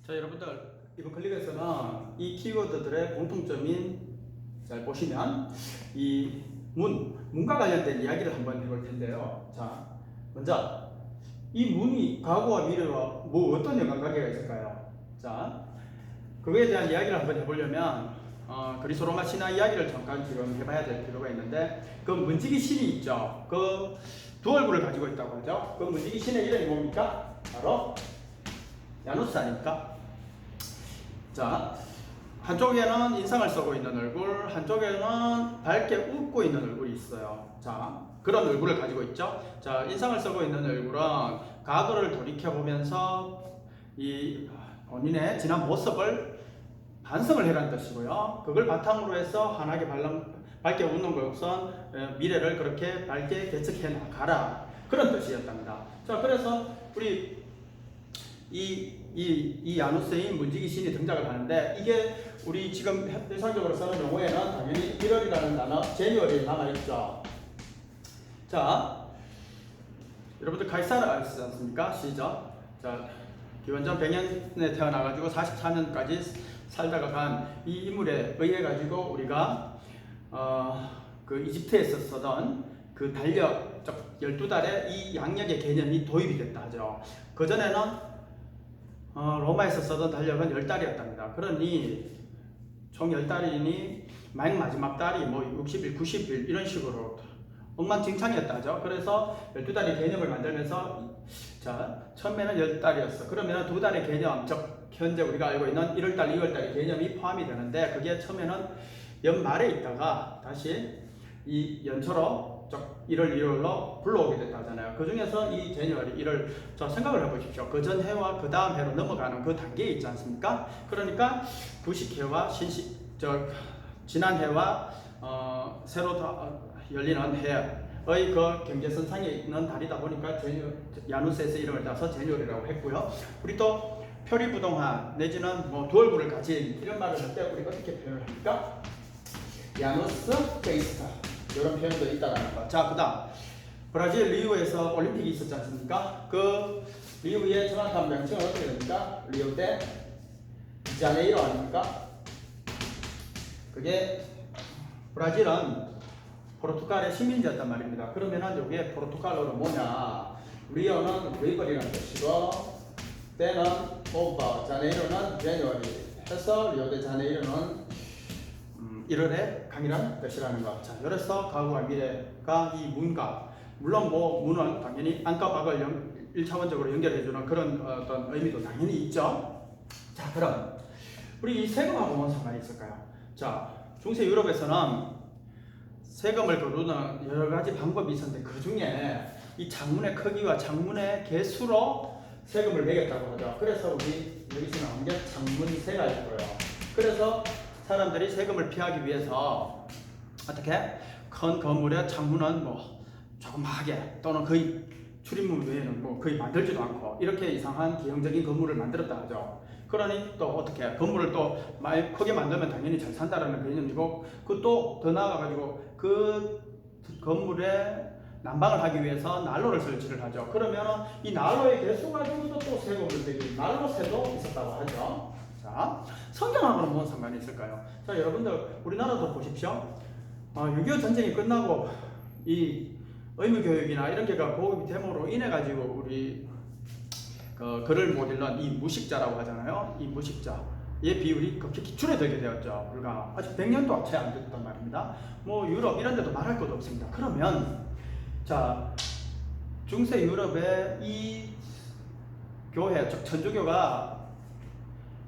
자, 여러분들 이번 클립에서는 이 키워드들의 공통점인, 잘 보시면 이 문과 관련된 이야기를 한번 해볼 텐데요. 자, 먼저 이 문이 과거와 미래와 뭐 어떤 연관관계가 있을까요? 자, 그거에 대한 이야기를 한번 해보려면 그리스 로마 신화 이야기를 잠깐 지금 해봐야 될 필요가 있는데, 그 문지기 신이 있죠. 그 두 얼굴을 가지고 있다고 하죠. 그 문지기 신의 이름이 뭡니까? 바로 야누스 아닙니까? 자, 한쪽에는 인상을 쓰고 있는 얼굴, 한쪽에는 밝게 웃고 있는 얼굴이 있어요. 자, 그런 얼굴을 가지고 있죠. 자, 인상을 쓰고 있는 얼굴은 과거를 돌이켜보면서 이 본인의 지난 모습을 반성을 해라는 뜻이고요. 그걸 바탕으로 해서 환하게 밝게 웃는 것은 미래를 그렇게 밝게 개척해 나가라, 그런 뜻이었답니다. 자, 그래서 우리 이 야누스의 문지기 신이 등장을 하는데, 이게 우리 지금 일상적으로 쓰는 용어에는 당연히 1월이라는 단어, 제니월이 남아있죠. 자, 여러분들 카이사르 아시지 않습니까? 시죠. 자, 기원전 100년에 태어나가지고 44년까지 살다가 간 이 인물에 의해 가지고 우리가 그 이집트에서 쓰던 그 달력, 즉 12달의 이 양력의 개념이 도입이 됐다 하죠. 그전에는 로마에서 쓰던 달력은 10달이었답니다. 그러니 총 10달이니 맨 마지막 달이 뭐 60일, 90일 이런 식으로 엉망진창이었다 하죠. 그래서 12달의 개념을 만들면서, 자, 처음에는 10달이었어. 그러면 두 달의 개념, 즉 현재 우리가 알고 있는 1월달, 2월달의 개념이 포함이 되는데, 그게 처음에는 연말에 있다가 다시 이 연초로, 즉 1월, 2월로 불러오게 됐다 하잖아요. 그 중에서 이 제니월이 1월, 자, 생각을 해보십시오. 그 전 해와 그 다음 해로 넘어가는 그 단계에 있지 않습니까? 그러니까 구식해와 지난 해와 새로 열리는 해의 그 경계선상에 있는 달이다 보니까 야누스에서 이름을 따서 제니월이라고 했고요. 우리 또 표리부동한 내지는 뭐 두 얼굴을 가진 이런 말을 할 때 우리 어떻게 표현을 합니까? 야누스 페이스타, 이런 표현도 있다라는 거. 자, 그다음 브라질 리우에서 올림픽이 있었지 않습니까? 그 리우의 정확한 명칭은 어떻게 됩니까? 리우 데 자네이로 아닙니까? 그게 브라질은 포르투갈의 식민지였단 말입니다. 그러면은 이게 포르투갈어로 뭐냐? 리오는 리버리라는 뜻이고, 때는 오버, 자네이로는 제뉴어리 해서 리오데자네이로는 1월의 강이라는 뜻이라는 것. 자, 그래서 과거와 미래가 이 문과, 물론 뭐 문은 당연히 안과 박을 1차원적으로 연결해주는 그런 어떤 의미도 당연히 있죠. 자, 그럼 우리 이 세금하고 뭔 상관이 있을까요? 자, 중세 유럽에서는 세금을 거두는 여러 가지 방법이 있었는데, 그 중에 이 창문의 크기와 창문의 개수로 세금을 매겼다고 하죠. 그래서 우리 여기서 나온 게 창문세가 있고요. 그래서 사람들이 세금을 피하기 위해서 어떻게 큰 건물의 창문은 뭐 조그마하게, 또는 거의 출입문 외에는 뭐 거의 만들지도 않고 이렇게 이상한 기형적인 건물을 만들었다 하죠. 그러니 또 어떻게 건물을 또 많이 크게 만들면 당연히 잘 산다라는 개념이고, 그 또 더 나아가지고 그 건물에 난방을 하기 위해서 난로를 설치를 하죠. 그러면 이 난로의 개수 가지고도 또 세금을 매기, 난로세도 있었다고 하죠. 자, 성경하고는 무슨 상관이 있을까요? 자, 여러분들 우리나라도 보십시오. 6.25 전쟁이 끝나고 이 의무교육이나 이런 게가 보급이 됨으로 인해 가지고 우리 글을 못 읽는 이 무식자라고 하잖아요. 이 무식자의 비율이 급격히 줄어들게 되었죠. 불과 아직 100년도 채 안 됐단 말입니다. 뭐 유럽 이런 데도 말할 것도 없습니다. 그러면 자, 중세 유럽의 이 교회, 즉 천주교가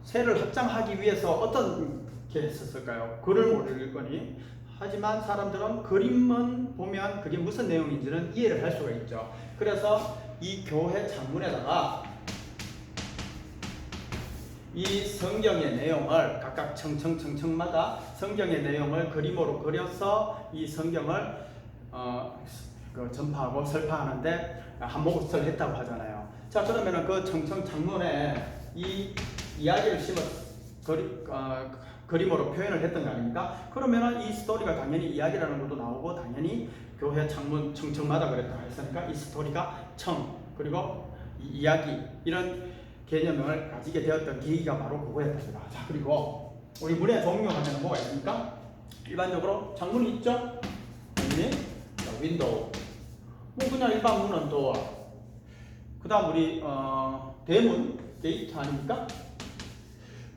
세를 확장하기 위해서 어떻게 했었을까요? 글을 못 읽거니, 하지만 사람들은 그림만 보면 그게 무슨 내용인지는 이해를 할 수가 있죠. 그래서 이 교회 창문에다가 이 성경의 내용을 각각 청청마다 성경의 내용을 그림으로 그려서 이 성경을 전파하고 설파하는데 한몫을 했다고 하잖아요. 자, 그러면은 그 창문에 이 이야기를 그림으로 표현을 했던 거 아닙니까? 그러면은 이 스토리가 당연히 이야기라는 것도 나오고, 당연히 교회 창문 청마다 그랬다 했으니까 이 스토리가 그리고 이 이야기, 이런 개념을 가지게 되었던 계기가 바로 그거였답니다. 자, 그리고 우리 문의 종류하면 뭐가 있습니까? 일반적으로 창문이 있죠? 당연히 윈도우. 뭐 그냥 일반 문은 도어. 그 다음 우리 대문, 게이트 아닙니까?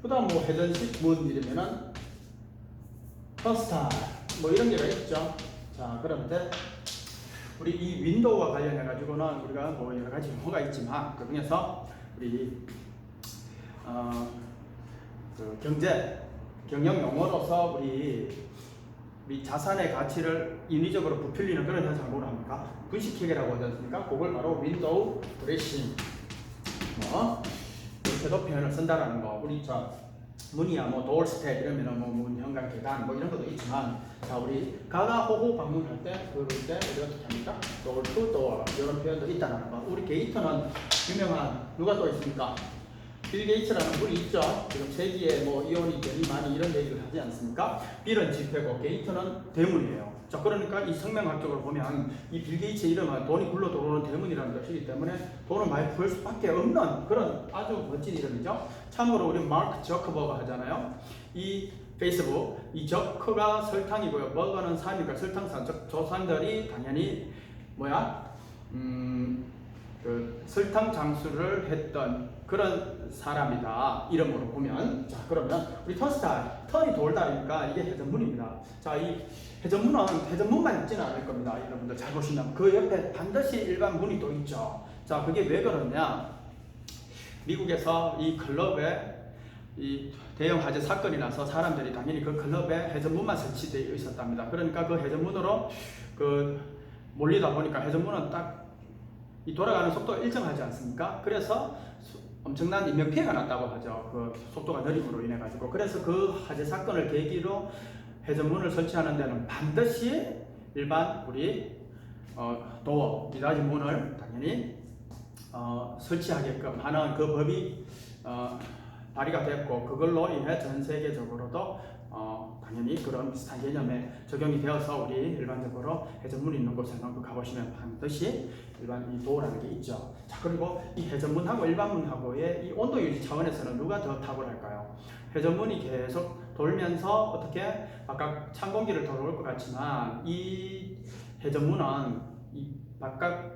그 다음 뭐 회전식 문 이러면은 터스타 뭐 이런 게가 있죠. 자, 그런데 우리 이 윈도우와 관련해 가지고는 우리가 뭐 여러 가지 용어가 있지만 그 중에서 우리 그 경영 용어로서 우리 자산의 가치를 인위적으로 부풀리는 그런 현상을 뭐라 합니까? 분식회계라고 하지 않습니까? 그걸 바로 윈도우 드레싱 뭐 이렇게도 표현을 쓴다라는 거. 우리 문이야 뭐 도어 스텝 이러면은 뭐 문 현관 계단 뭐 이런 것도 있지만, 자, 우리 가가호호 방문할 때 그럴 때 우리 어떻게 합니까? 도어 투 도어 이런 표현도 있다는 거. 우리 게이트는 유명한 누가 또 있습니까? 빌 게이츠라는 분이 있죠. 지금 세기에 뭐 이온이 되니 많이 이런 얘기를 하지 않습니까? 빌은 지폐고 게이트는 대문이에요. 자, 그러니까 이 성명학적으로 보면 이 빌 게이츠 이름은 돈이 굴러 들어오는 대문이라는 것이기 때문에 돈을 많이 벌 수밖에 없는 그런 아주 멋진 이름이죠. 참고로 우리 마크 저커버가 하잖아요. 이 페이스북, 이 저커가 설탕이고요. 버거는 산이니까 설탕산, 조상들이 당연히 그 설탕 장수를 했던 그런 사람이다. 이름으로 보면. 자, 그러면 우리 턴이 돌다니까 이게 회전문입니다. 자, 이 회전문만 있지는 않을 겁니다. 여러분들 잘 보시면 그 옆에 반드시 일반 문이 또 있죠. 자, 그게 왜 그러냐? 미국에서 이 클럽에 이 대형 화재 사건이 나서 사람들이 당연히 그 클럽에 회전문만 설치되어 있었답니다. 그러니까 그 회전문으로 그 몰리다 보니까 회전문은 딱 이 돌아가는 속도가 일정하지 않습니까? 그래서 엄청난 인명피해가 났다고 하죠. 그 속도가 느림으로 인해 가지고. 그래서 그 화재 사건을 계기로 회전문을 설치하는 데는 반드시 일반 우리 도어 미닫이 문을 당연히 설치하게끔 하는 그 법이 발의가 됐고, 그걸로 인해 전 세계적으로도 당연히 그런 비슷한 개념에 적용이 되어서 우리 일반적으로 회전문이 있는 곳에는 가보시면 반드시 일반 이 도어라는 게 있죠. 자, 그리고 이 회전문하고 일반문하고의 이 온도 유지 차원에서는 누가 더 탁월할까요? 회전문이 계속 돌면서 어떻게 바깥 찬 공기를 들어올 것 같지만, 이 회전문은 이 바깥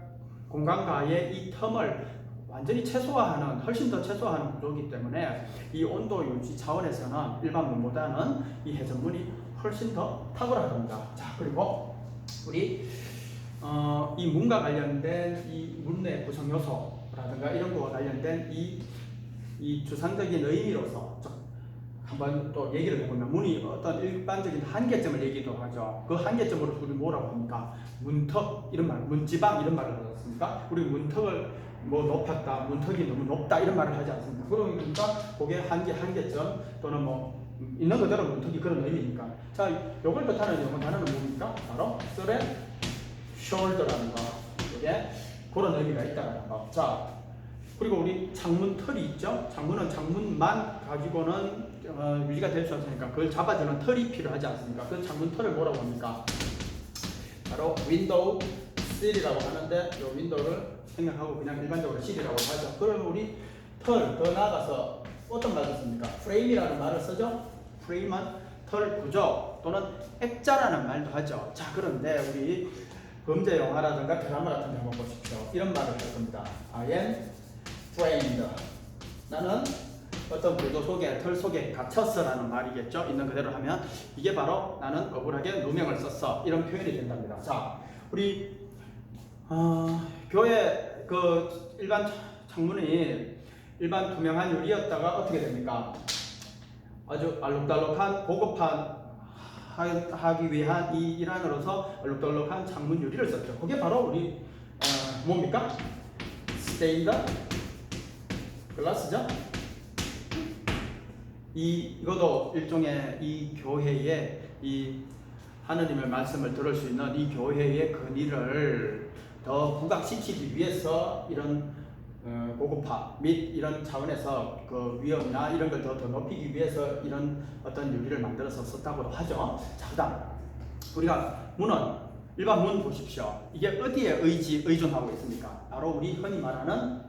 공간과의 이 텀을 완전히 최소화하는, 훨씬 더 최소화하는 구조이기 때문에 이 온도 유지 차원에서는 일반 문보다는 이 회전문이 훨씬 더 탁월하답니다. 자, 그리고 우리 이 문과 관련된 이 문의 구성 요소라든가 이런 거와 관련된 이 주상적인 의미로서 한번 또 얘기를 해보면, 문이 어떤 일반적인 한계점을 얘기도 하죠. 그 한계점으로 우리 뭐라고 합니까? 문턱 이런 말, 문지방 이런 말을 하지 않습니까? 우리 문턱을 뭐 높였다, 문턱이 너무 높다 이런 말을 하지 않습니까? 그러니까 그게 한계점 또는 뭐 있는 그대로 문턱이 그런 의미니까. 자, 요걸 뜻하는 영어 단어는 뭡니까? 바로 shoulder라는 거. 이게 그런 의미가 있다는 거. 자, 그리고 우리 창문 털이 있죠. 창문은 창문만 가지고는 유지가 될 수 없으니까 그걸 잡아주는 털이 필요하지 않습니까? 그 창문 털을 뭐라고 합니까? 바로 윈도우 실이라고 하는데, 이 윈도우를 생각하고 그냥 일반적으로 실이라고 하죠. 그러면 우리 털 더 나아가서 어떤 말을 씁니까? 프레임이라는 말을 쓰죠. 프레임은 털 구조 또는 액자라는 말도 하죠. 자, 그런데 우리 범죄 영화라든가 드라마 같은 데 한번 보십시오. 이런 말을 할 겁니다. I am framed. 나는 어떤 구조 속에, 털 속에 갇혔어라는 말이겠죠. 있는 그대로 하면 이게 바로 나는 억울하게 누명을 썼어, 이런 표현이 된답니다. 자, 우리 교회 그 일반 창문이 일반 투명한 유리였다가 어떻게 됩니까? 아주 알록달록한 고급한 하기 위한 이 일환으로서 알록달록한 창문 유리를 썼죠. 그게 바로 우리 뭡니까? 스테인드 글라스죠. 이것도 일종의 이 교회의 이 하느님의 말씀을 들을 수 있는 이 교회의 권위를 더 부각시키기 위해서 이런 고급화 및 이런 차원에서 그 위험이나 이런 걸 더 높이기 위해서 이런 어떤 유리를 만들어서 썼다고 하죠. 자, 그다음 우리가 문은 일반 문 보십시오. 이게 어디에 의존하고 있습니까? 바로 우리 흔히 말하는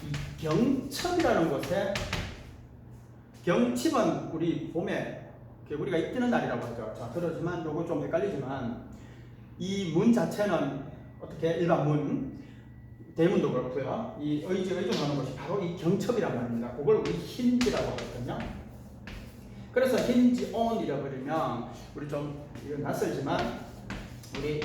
이 경첩이라는 곳에 경칩은 우리 봄에 개구리가 입뜨는 날이라고 하죠. 자, 그러지만 요거 좀 헷갈리지만 이 문 자체는 어떻게 일반 문 대문도 그렇고요. 이 의존하는 것이 바로 이 경첩이란 말입니다. 그걸 우리 힌지라고 하거든요. 그래서 힌지 on이라고 그러면 우리 좀 이건 낯설지만 우리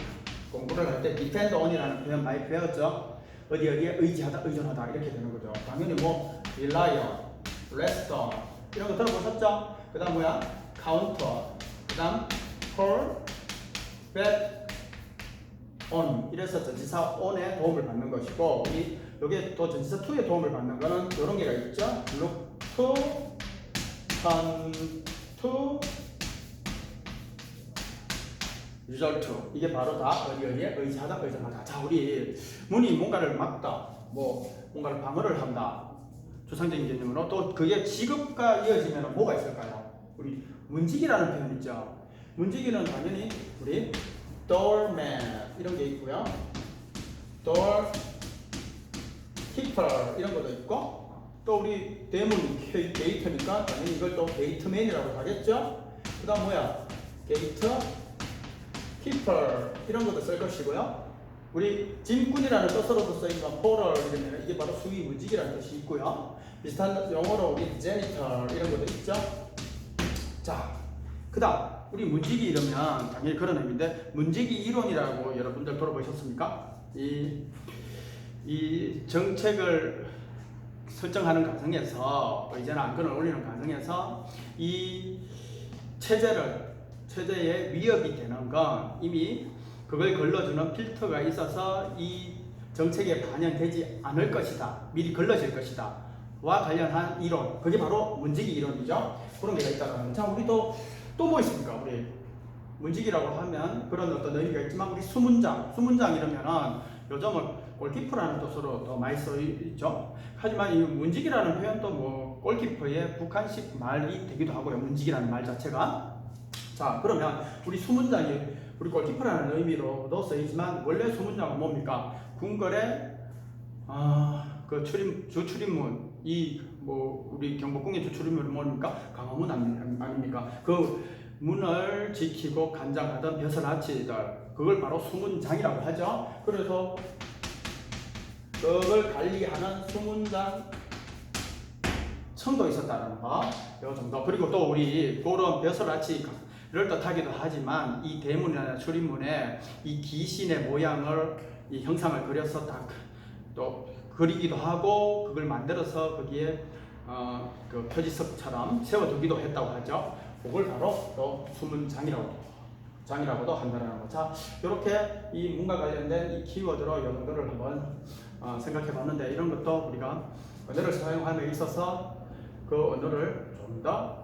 공부를 할 때 depend on이라는 표현 많이 배웠죠. 어디에 의지하다, 의존하다 이렇게 되는 거죠. 당연히 뭐 rely on, rest on 이런 거 들어보셨죠? 그 다음 뭐야? counter, 그 다음 call, bet on 이래서 전치사 on의 도움을 받는 것이고 우리 여기에 또 전치사 to의 도움을 받는 거는 이런 게가 있죠. look to, turn to, result to 이게 바로 다 어디에 의지하다, 의존하다. 자, 우리 문이 뭔가를 막다, 뭐 뭔가를 방어를 한다. 추상적인 개념으로 또 그게 직업과 이어지면 뭐가 있을까요? 우리 문지기라는 표현 있죠. 문지기는 당연히 우리 doorman 이런 게 있고요. door keeper 이런 것도 있고 또 우리 대문 게이트니까 당연히 이걸 또 게이트맨이라고 하겠죠. 그 다음 뭐야? 게이트 keeper 이런 것도 쓸 것이고요. 우리 짐꾼이라는 뜻으로도 쓰이지만 포럴 이러면 이게 바로 수위 문지기라는 뜻이 있고요. 비슷한 영어로 우리 janitor 이런 것도 있죠. 자, 그 다음 우리 문지기 이러면 당연히 그런 의미인데 문지기 이론이라고 여러분들 들어보셨습니까? 이 정책을 설정하는 과정에서 의제나 안건을 올리는 과정에서 이 체제에 위협이 되는 건 이미 그걸 걸러주는 필터가 있어서 이 정책에 반영되지 않을 것이다. 미리 걸러질 것이다. 와 관련한 이론. 그게 바로 문지기 이론이죠. 그런 게 있다는. 자, 우리 또 뭐 있습니까? 우리 문지기라고 하면 그런 어떤 의미가 있지만 우리 수문장 이러면은 요즘은 골키퍼라는 뜻으로 더 많이 쓰이죠. 하지만 이 문지기라는 표현도 뭐 골키퍼의 북한식 말이 되기도 하고요. 문지기라는 말 자체가. 자, 그러면 우리 수문장이 우리 골키퍼라는 의미로도 쓰이지만 원래 수문장은 뭡니까? 궁궐의 그 주출입문 이 뭐 우리 경복궁의 주출입문은 뭡니까? 강화문 아닙니까? 그 문을 지키고 간장하던 벼슬아치들 그걸 바로 수문장이라고 하죠. 그래서 그걸 관리하는 수문장 청도 있었다는 거, 요 정도. 그리고 또 우리 그런 벼슬아치를 뜻하기도 하지만 이 대문이나 출입문에 이 귀신의 모양을 이 형상을 그려서 딱 또 그리기도 하고 그걸 만들어서 거기에 그 표지석처럼 세워두기도 했다고 하죠. 그걸 바로 또 수문장이라고도 한다는 거. 자, 이렇게 이 문과 관련된 이 키워드로 영어를 한번 생각해 봤는데 이런 것도 우리가 언어를 사용함에 있어서 그 언어를 좀 더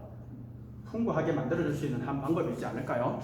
풍부하게 만들어 줄 수 있는 한 방법이지 않을까요?